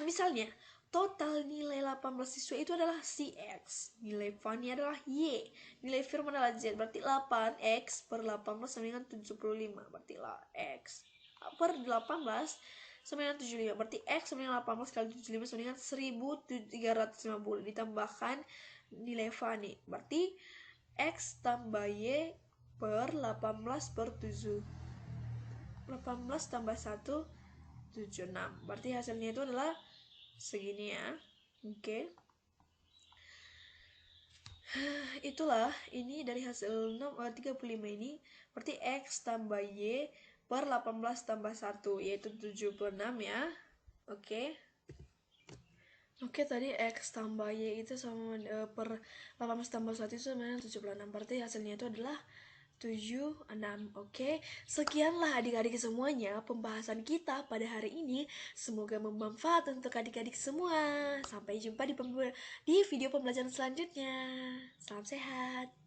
Misalnya, total nilai 18 siswa itu adalah si X, nilai Fani adalah Y, nilai Firman adalah Z, berarti 8X per 18 sama dengan 75, berarti X per 18 sama dengan 75, berarti X sama dengan 18 kali 75 sama dengan 1350, ditambahkan nilai Fani, berarti X tambah Y per 18 per 7, 18 tambah 1, 76, berarti hasilnya itu adalah segini ya. Oke. Itulah, ini dari hasil 35 ini berarti X tambah Y per 18 tambah 1, yaitu 76 ya. Oke. Oke, tadi X tambah Y itu sama per 18 tambah 1 itu sama dengan 76. Berarti hasilnya itu adalah 76. Oke, sekianlah adik-adik semuanya pembahasan kita pada hari ini. Semoga bermanfaat untuk adik-adik semua. Sampai jumpa di video pembelajaran selanjutnya. Salam sehat.